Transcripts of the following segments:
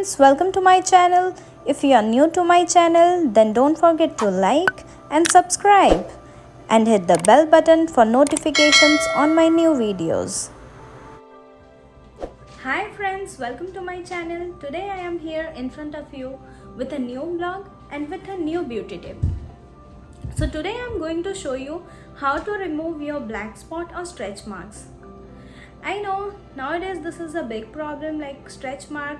friends, welcome to my channel. If you are new to my channel, then don't forget to like and subscribe and hit the bell button for notifications on my new videos. Hi friends, welcome to my channel. Today I am here in front of you with a new vlog and with a new beauty tip. So today I am going to show you how to remove your black spot or stretch marks. I know nowadays this is a big problem, like stretch mark.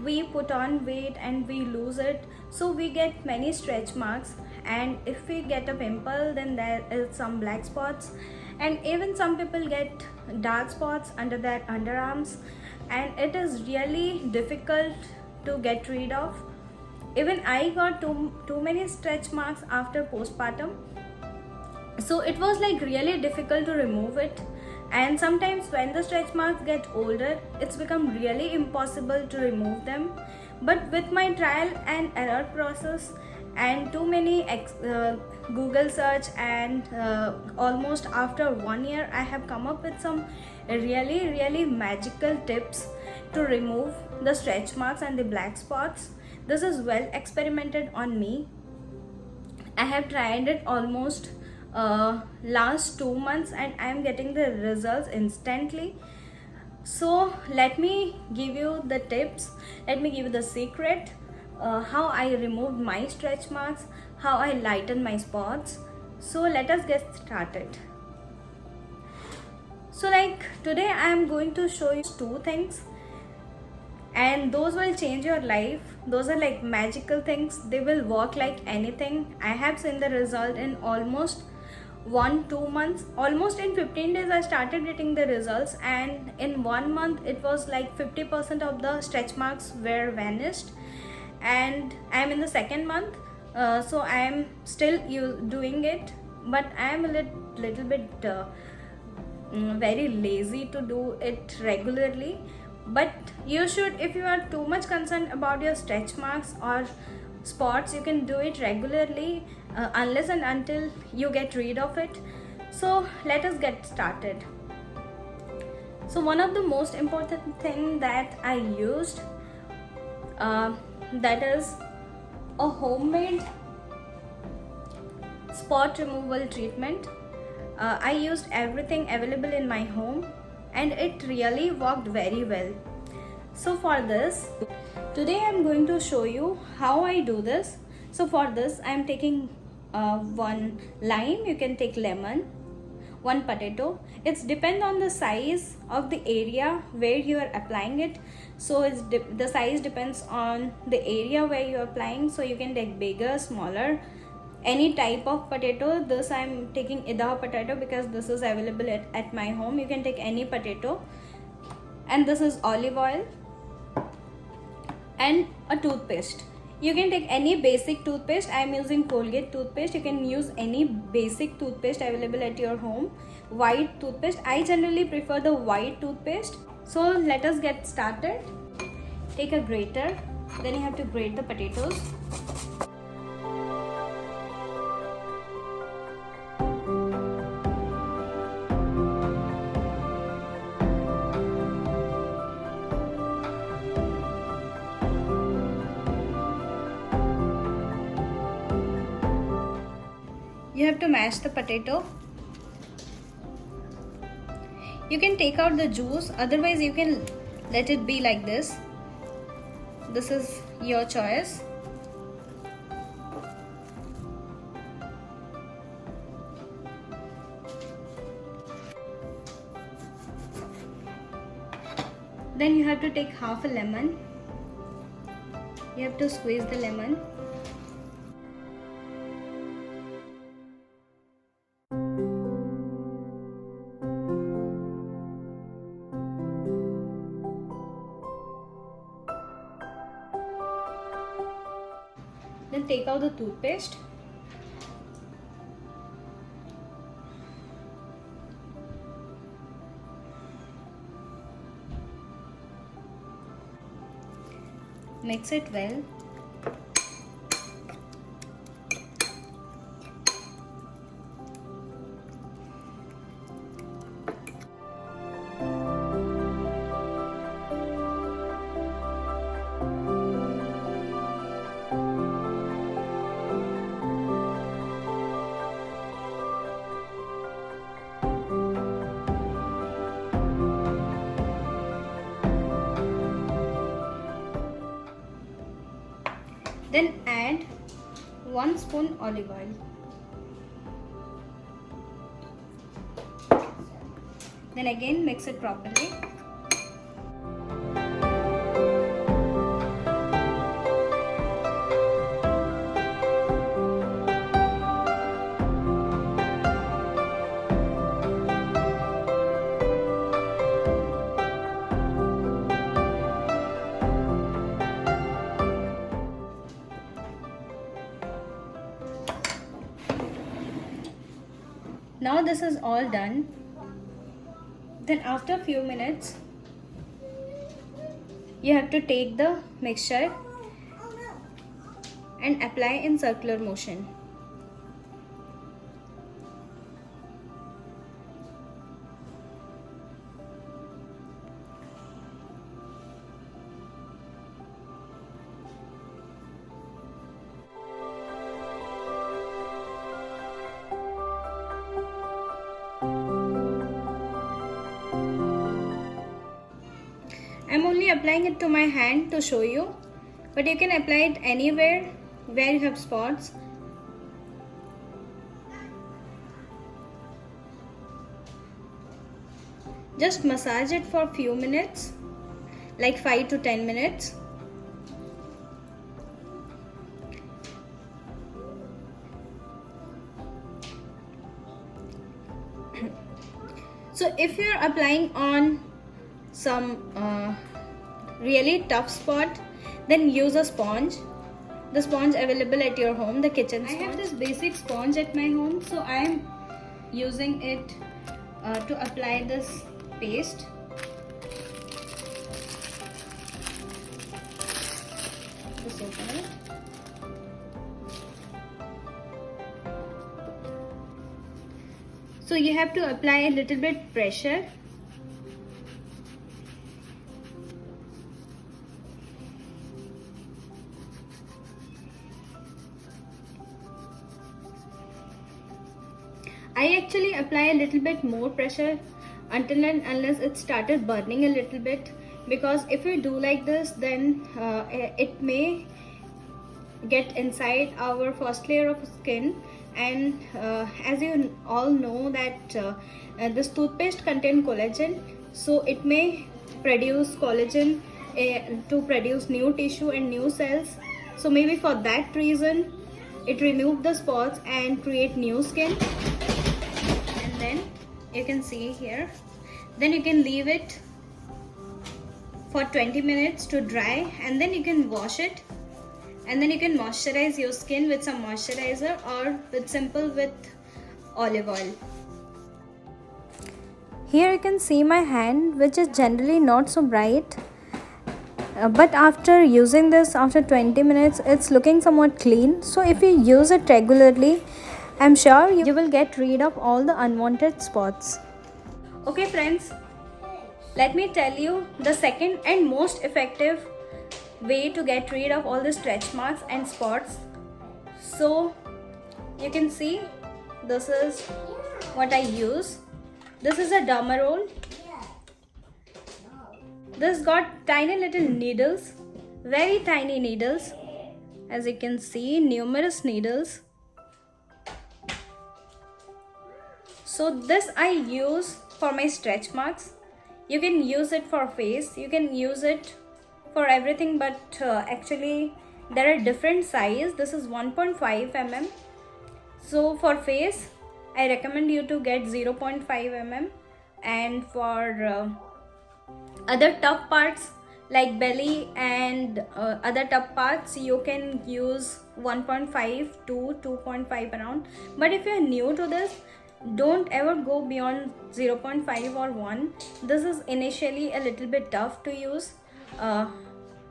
We put on weight and we lose it, so we get many stretch marks, and if we get a pimple then there is some black spots, and even some people get dark spots under their underarms, and it is really difficult to get rid of. Even I got too many stretch marks after postpartum, so it was like really difficult to remove it. And sometimes when the stretch marks get older, it's become really impossible to remove them. But with my trial and error process and too many Google search, and almost after 1 year I have come up with some really magical tips to remove the stretch marks and the black spots. This is well experimented on me. I have tried it almost last 2 months and I am getting the results instantly. So let me give you the tips, let me give you the secret, how I removed my stretch marks, how I lighten my spots. So let us get started. So like today I am going to show you 2 things, and those will change your life. Those are like magical things, they will work like anything. I have seen the result in almost 1-2 months. Almost in 15 days I started getting the results, and in 1 month it was like 50% of the stretch marks were vanished, and I am in the second month. So I am still doing it, but I am a little bit very lazy to do it regularly. But you should, if you are too much concerned about your stretch marks or spots, you can do it regularly, unless and until you get rid of it. So let us get started. So one of the most important thing that I used, that is a homemade spot removal treatment. I used everything available in my home and it really worked very well. So for this, today I am going to show you how I do this. So for this I am taking 1 lime, you can take lemon, 1 potato. It's depend on the size of the area where you are applying it. So the size depends on the area where you are applying. So you can take bigger, smaller, any type of potato. This I'm taking Idaho potato because this is available at my home. You can take any potato. And this is olive oil and a toothpaste. You can take any basic toothpaste. I am using Colgate toothpaste. You can use any basic toothpaste available at your home. White toothpaste, I generally prefer the white toothpaste. So let us get started. Take a grater, then you have to grate the potatoes. You have to mash the potato. You can take out the juice, otherwise you can let it be like this. This is your choice. Then you have to take half a lemon. You have to squeeze the lemon. Then take out the toothpaste. Mix it well. Then add 1 spoon olive oil. Then again mix it properly. Now this is all done. Then after a few minutes, you have to take the mixture and apply in circular motion. I'm only applying it to my hand to show you, but you can apply it anywhere where you have spots. Just massage it for a few minutes, like 5 to 10 minutes. So if you're applying on some really tough spot, then use a sponge. The sponge available at your home, the kitchen sponge. I have this basic sponge at my home, so I am using it to apply this paste. Just open it. So you have to apply a little bit pressure. I actually apply a little bit more pressure until and unless it started burning a little bit, because if you do like this, then it may get inside our first layer of skin. And as you all know that this toothpaste contains collagen, so it may produce collagen to produce new tissue and new cells. So maybe for that reason it remove the spots and create new skin. And then you can see here, then you can leave it for 20 minutes to dry, and then you can wash it, and then you can moisturize your skin with some moisturizer or with olive oil. Here you can see my hand, which is generally not so bright, but after using this after 20 minutes it's looking somewhat clean. So if you use it regularly, I'm sure you will get rid of all the unwanted spots. Okay friends, let me tell you the second and most effective way to get rid of all the stretch marks and spots. So you can see this is what I use. This is a Dermarole. This got tiny little needles, very tiny needles, as you can see, numerous needles. So this I use for my stretch marks. You can use it for face, you can use it for everything, but actually there are different size. This is 1.5 mm. So for face I recommend you to get 0.5 mm, and for other tough parts like belly and other tough parts you can use 1.5 to 2.5 around. But if you are new to this, don't ever go beyond 0.5 or 1. This is initially a little bit tough to use.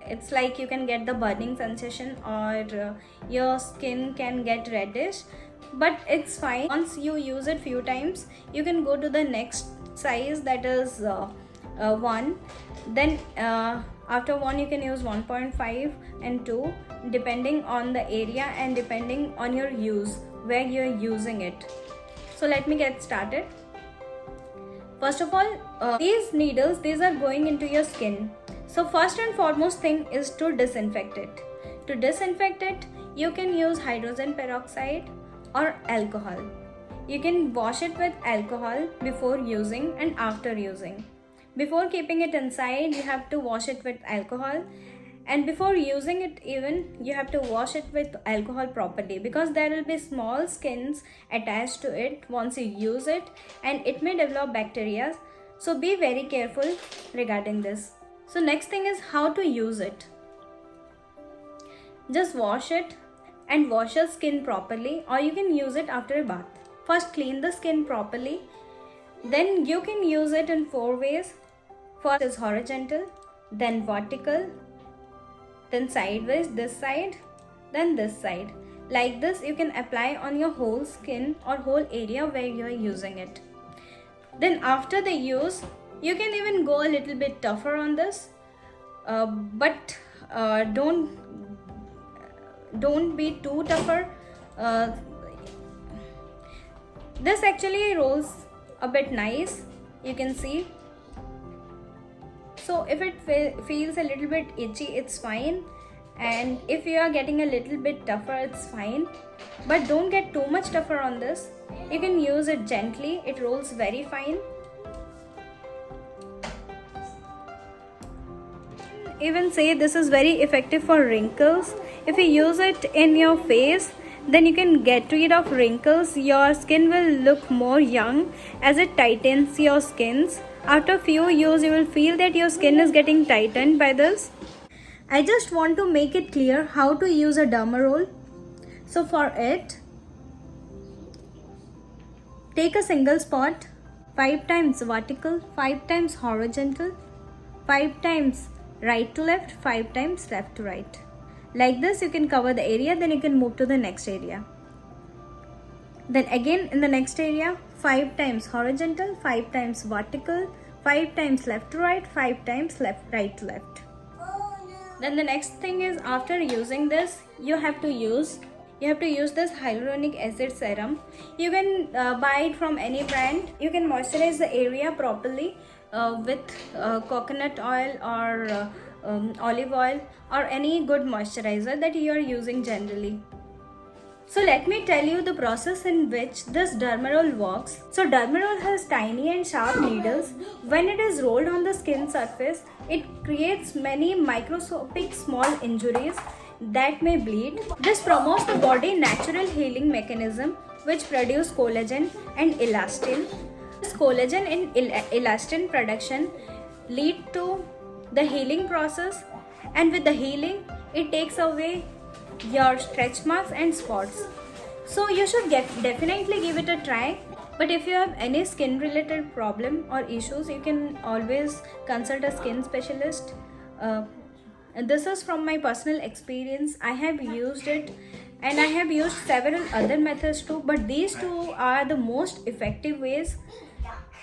It's like you can get the burning sensation, or your skin can get reddish, but it's fine. Once you use it few times, you can go to the next size, that is 1. Then after 1 you can use 1.5 and 2, depending on the area and depending on your use, where you're using it. So let me get started. First of all, these needles, these are going into your skin. So first and foremost thing is to disinfect it. To disinfect it, you can use hydrogen peroxide or alcohol. You can wash it with alcohol before using and after using. Before keeping it inside, you have to wash it with alcohol, and before using it even, you have to wash it with alcohol properly, because there will be small skins attached to it once you use it, and it may develop bacteria. So be very careful regarding this. So next thing is how to use it. Just wash it and wash your skin properly, or you can use it after a bath. First clean the skin properly, then you can use it in 4 ways. First is horizontal, then vertical, then sideways, this side, then this side. Like this you can apply on your whole skin or whole area where you are using it. Then after the use, you can even go a little bit tougher on this, but don't be too tougher. This actually rolls a bit nice, you can see. So if it feels a little bit itchy, it's fine, and if you are getting a little bit tougher, it's fine, but don't get too much tougher on this. You can use it gently, it rolls very fine. Even say this is very effective for wrinkles. If you use it in your face, then you can get rid of wrinkles. Your skin will look more young as it tightens your skins. After few use, you will feel that your skin is getting tightened by this. I just want to make it clear how to use a Dermarol. So for it, take a single spot, 5 times vertical, 5 times horizontal, 5 times right to left, 5 times left to right. Like this you can cover the area, then you can move to the next area. Then again in the next area, 5 times horizontal, 5 times vertical, 5 times left to right, 5 times right to left. Then the next thing is, after using this, you have to use this hyaluronic acid serum. You can buy it from any brand. You can moisturize the area properly with coconut oil or olive oil or any good moisturizer that you are using generally. So let me tell you the process in which this Dermarol works. So Dermarol has tiny and sharp needles. When it is rolled on the skin surface, it creates many microscopic small injuries that may bleed. This promotes the body natural healing mechanism which produce collagen and elastin. This collagen and elastin production lead to the healing process, and with the healing, it takes away your stretch marks and spots. So you should definitely give it a try. But if you have any skin related problem or issues, you can always consult a skin specialist. This is from my personal experience. I have used it, and I have used several other methods too, but these two are the most effective ways.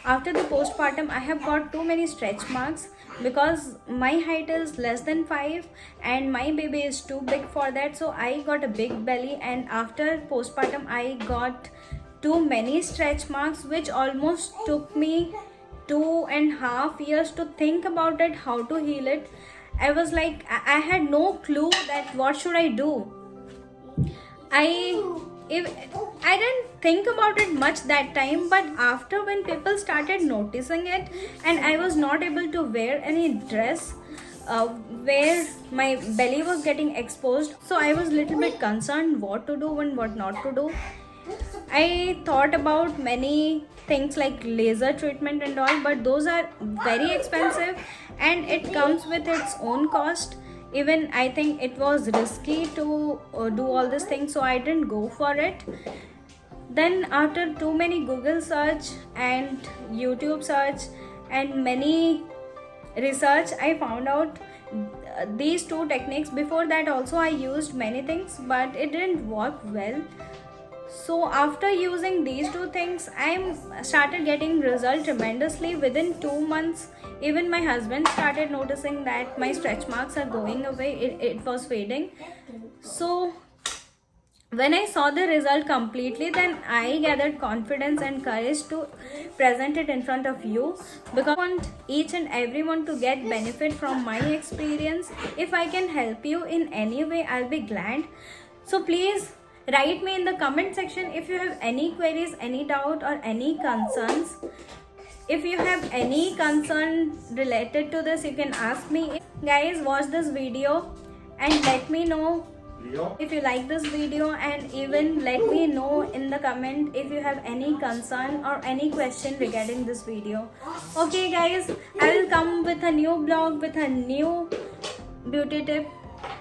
After the postpartum, I have got too many stretch marks because my height is less than 5 and my baby is too big for that. So I got a big belly, and after postpartum I got too many stretch marks, which almost took me 2.5 years to think about it, how to heal it. I was like, I had no clue that what should I do. I didn't think about it much that time, but after when people started noticing it and I was not able to wear any dress where my belly was getting exposed, so I was little bit concerned what to do and what not to do. I thought about many things like laser treatment and all, but those are very expensive and it comes with its own cost. Even I think it was risky to do all these things, so I didn't go for it. Then after too many Google search and YouTube search and many research, I found out these two techniques. Before that also I used many things, but it didn't work well. So after using these two things, I started getting result tremendously within 2 months. Even my husband started noticing that my stretch marks are going away. It was fading. So when I saw the result completely, then I gathered confidence and courage to present it in front of you, because I want each and everyone to get benefit from my experience. If I can help you in any way, I'll be glad. So please write me in the comment section if you have any queries, any doubt or any concerns. If you have any concern related to this, you can ask me. Guys, watch this video and let me know if you like this video, and even let me know in the comment if you have any concern or any question regarding this video. Okay guys, I will come with a new blog with a new beauty tip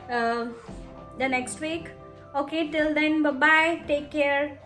the next week. Okay, till then, bye bye, take care.